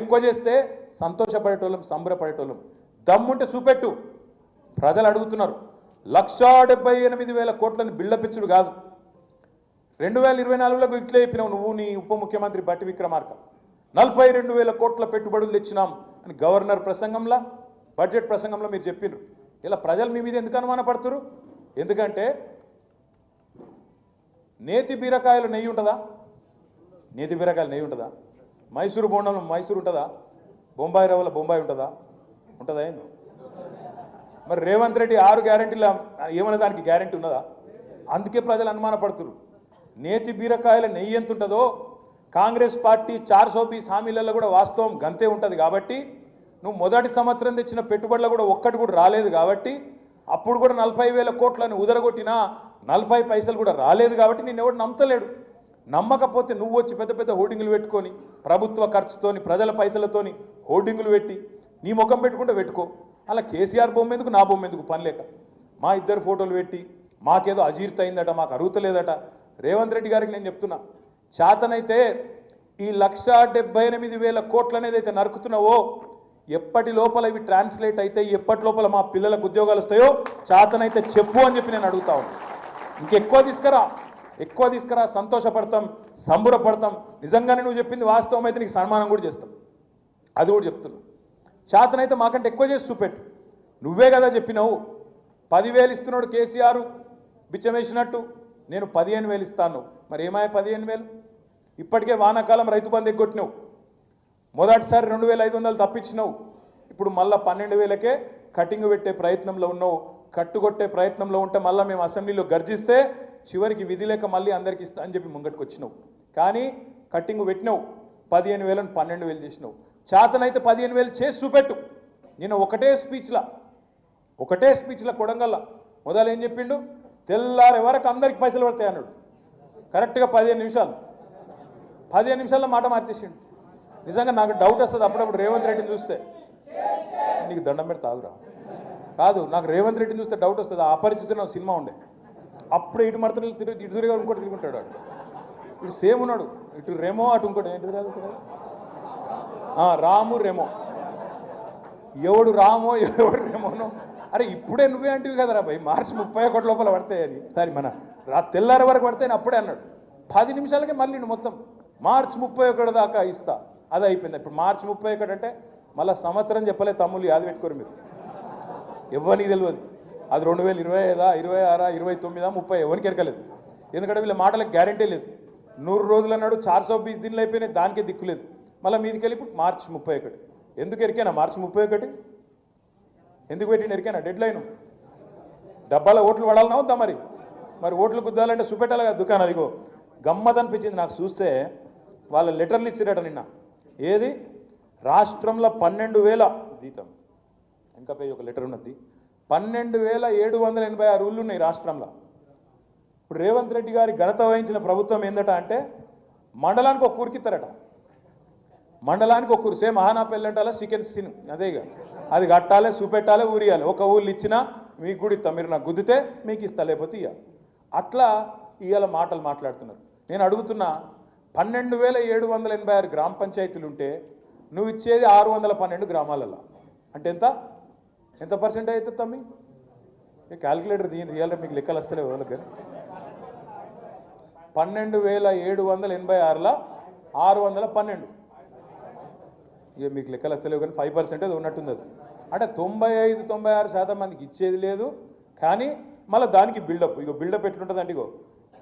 ఎక్కువ చేస్తే సంతోషపడేటోళ్ళం, సంబరపడేటోళ్ళం. దమ్ముంటే చూపెట్టు. ప్రజలు అడుగుతున్నారు. 1,78,000 కోట్లని బిళ్ళపిచ్చుడు కాదు. 2024లో ఇట్లే చెప్పినావు నువ్వు, నీ ఉప ముఖ్యమంత్రి బట్టి విక్రమార్క. 42,000 కోట్ల పెట్టుబడులు తెచ్చినాం అని గవర్నర్ ప్రసంగంలో, బడ్జెట్ ప్రసంగంలో మీరు చెప్పినారు. ఇలా ప్రజలు మీ మీద ఎందుకు అనుమానపడుతున్నారు? ఎందుకంటే నేతి బీరకాయలు నెయ్యి ఉంటుందా? నేతి బీరకాయలు నెయ్యి ఉంటుందా? మైసూరు బోండంలో మైసూరు ఉంటుందా? బొంబాయి రవ్వల బొంబాయి ఉంటుందా? ఉంటుందా? ఏంది మరి రేవంత్ రెడ్డి 6 గ్యారెంటీల ఏమన్నా దానికి గ్యారెంటీ ఉన్నదా? అందుకే ప్రజలు అనుమానపడుతున్నారు. నేతి బీరకాయల నెయ్యి ఎంత ఉంటుందో కాంగ్రెస్ పార్టీ 420 హామీలలో కూడా వాస్తవం గంతే ఉంటుంది. కాబట్టి నువ్వు మొదటి సంవత్సరం తెచ్చిన పెట్టుబడులు కూడా ఒక్కటి కూడా రాలేదు. కాబట్టి అప్పుడు కూడా 40,000 కోట్లని ఉదరగొట్టినా 40 పైసలు కూడా రాలేదు. కాబట్టి నేను ఎవడు నమ్మతలేడు. నమ్మకపోతే నువ్వు వచ్చి పెద్ద పెద్ద హోర్డింగులు పెట్టుకొని ప్రభుత్వ ఖర్చుతోని ప్రజల పైసలతోని హోర్డింగులు పెట్టి నీ ముఖం పెట్టుకుంటే పెట్టుకో. అలా కేసీఆర్ బొమ్మ ఎందుకు, నా బొమ్మ ఎందుకు? పని లేక మా ఇద్దరు ఫోటోలు పెట్టి మాకేదో అజీర్తి అయిందట, మాకు అరుగుతలేదట. రేవంత్ రెడ్డి గారికి నేను చెప్తున్నా, చేతనైతే ఈ 1,78,000 కోట్లు అనేది అయితే నరుకుతున్నావో ఎప్పటి లోపల ఇవి ట్రాన్స్లేట్ అయితే ఎప్పటి లోపల మా పిల్లలకు ఉద్యోగాలు వస్తాయో చేతనైతే చెప్పు అని చెప్పి నేను అడుగుతా ఉన్నాను. ఇంకెక్కువ తీసుకురా, సంతోషపడతాం, సంబరపడతాం. నిజంగానే నువ్వు చెప్పింది వాస్తవం అయితే నీకు సన్మానం కూడా చేస్తాం. అది కూడా చెప్తున్నా. చేతనైతే మాకంటే ఎక్కువ చేసి చూపెట్టు. నువ్వే కదా చెప్పినావు 10,000 ఇస్తున్నాడు కేసీఆర్ బిచ్చం వేసినట్టు, నేను 15,000 ఇస్తాను. మరి ఏమాయ 15,000? ఇప్పటికే వానాకాలం రైతు బంధు ఎగ్గొట్టినావు. మొదటిసారి 2,500 తప్పించినావు. ఇప్పుడు మళ్ళీ 12,000కే కటింగ్ పెట్టే ప్రయత్నంలో ఉన్నావు. కట్టుకొట్టే ప్రయత్నంలో ఉంటే మళ్ళీ మేము అసెంబ్లీలో గర్జిస్తే చివరికి విధి లేక మళ్ళీ అందరికి ఇస్తా అని చెప్పి ముంగట్టుకు వచ్చినావు. కానీ కట్టింగ్ పెట్టినావు. 15,000ని 12,000 చేసినావు. చేతనైతే 15,000 చేసి చూపెట్టు. నేను ఒకటే స్పీచ్లో కొడంగల్లా మొదలు ఏం చెప్పిండు? తెల్లారే వరకు అందరికి పైసలు పడతాయి అన్నాడు. కరెక్ట్గా 15 నిమిషాల్లో మాట మార్చేసిండు. నిజంగా నాకు డౌట్ వస్తుంది అప్పుడప్పుడు రేవంత్ రెడ్డిని చూస్తే. నీకు దండం పెడితే తాగురా కాదు, నాకు రేవంత్ రెడ్డిని చూస్తే డౌట్ వస్తుంది. అపరిచితున్న సినిమా ఉండే, అప్పుడే ఇటు మడతలు ఇటు తిరిగి ఇంకోటి తిరుగుంటాడు. వాడు ఇటు సేమ్ ఉన్నాడు, ఇటు రెమో అటు ఇంకోటి ఏంటి రాము రెమో. ఎవడు రామో ఎవడు రెమోనో. అరే ఇప్పుడే నువ్వే అంటివి కదరా భయ్, మార్చి 31 లోపల పడతాయని. సరే మన తెల్లారి వరకు పడతాయని అప్పుడే అన్నాడు. 10 నిమిషాలకే మళ్ళీ మొత్తం మార్చి 31 దాకా ఇస్తా, అది అయిపోయింది. ఇప్పుడు మార్చి 31 అంటే మళ్ళీ సంవత్సరం చెప్పలే తమ్ముళ్ళు, యాది పెట్టుకోరు మీరు. ఎవరికి తెలియదు అది 2025, 26, 29, 30 ఎవరికి ఎరకలేదు. ఎందుకంటే వీళ్ళ మాటలకు గ్యారంటీ లేదు. 100 రోజులు అన్నాడు, 420 దినాలు అయిపోయినాయి, దానికే దిక్కులేదు. మళ్ళీ మీదికి వెళ్ళి ఇప్పుడు మార్చి 31. ఎందుకు ఎరికేనా మార్చి 31? ఎందుకు పెట్టిన ఎరికేనా డెడ్ లైన్? డబ్బాలో ఓట్లు పడాలన్నా వద్దా? మరి ఓట్లు గుద్దాలంటే చూపెట్టాలి కదా దుకాణం. అదిగో గమ్మత్ అనిపించింది నాకు చూస్తే. వాళ్ళ లెటర్లు ఇచ్చిరట నిన్న. ఏది రాష్ట్రంలో 12,000 జీతం, ఇంకా పై ఒక లెటర్ ఉన్నది. 12,786 ఊళ్ళు ఉన్నాయి రాష్ట్రంలో. ఇప్పుడు రేవంత్ రెడ్డి గారి ఘనత వహించిన ప్రభుత్వం ఏందట అంటే మండలానికి ఒక ఊరికిస్తారట. మండలానికి ఒక ఊరు, సేమ్ మహానాపల్లి అంటారా చికెన్ సీన్ అదేగా, అది కట్టాలి, చూపెట్టాలి, ఊరియాలి. ఒక ఊళ్ళు ఇచ్చినా మీకు కూడా ఇస్తా, మీరు నాకు గుద్దితే మీకు ఇస్తా, లేకపోతే ఇయ్య. అట్లా ఇవాళ మాటలు మాట్లాడుతున్నారు. నేను అడుగుతున్నా, 12,786 గ్రామ పంచాయతీలు ఉంటే నువ్వు ఇచ్చేది 612 గ్రామాలలో అంటే ఎంత పర్సెంట్ అవుతుంది తమ్మి? క్యాల్కులేటర్ దీని రియల్గా మీకు లెక్కలు వస్తలేవు వాళ్ళకి. 12,786లో 612, ఇక మీకు లెక్కలు వస్తలేవు కానీ 5% అది ఉన్నట్టుంది. అది అంటే 95-96% మందికి ఇచ్చేది లేదు. కానీ మళ్ళీ దానికి బిల్డప్, ఇగో బిల్డప్ ఎట్లుంటుంది అంటే ఇగో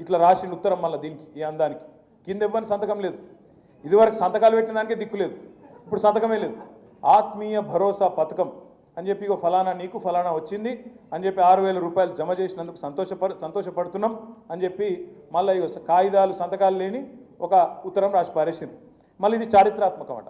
ఇట్లా రాసిన ఉత్తరం మళ్ళీ దీనికి ఈ అందానికి కింద ఇవ్వని సంతకం లేదు. ఇదివరకు సంతకాలు పెట్టిన దానికే దిక్కు లేదు, ఇప్పుడు సంతకమే లేదు. ఆత్మీయ భరోసా పథకం అని చెప్పి ఇగో ఫలానా నీకు ఫలానా వచ్చింది అని చెప్పి 6,000 రూపాయలు జమ చేసినందుకు సంతోషపడుతున్నాం అని చెప్పి మళ్ళీ ఇగో కాగితాలు సంతకాలు లేని ఒక ఉత్తరం రాసి పారేసింది. మళ్ళీ ఇది చారిత్రాత్మకం అట.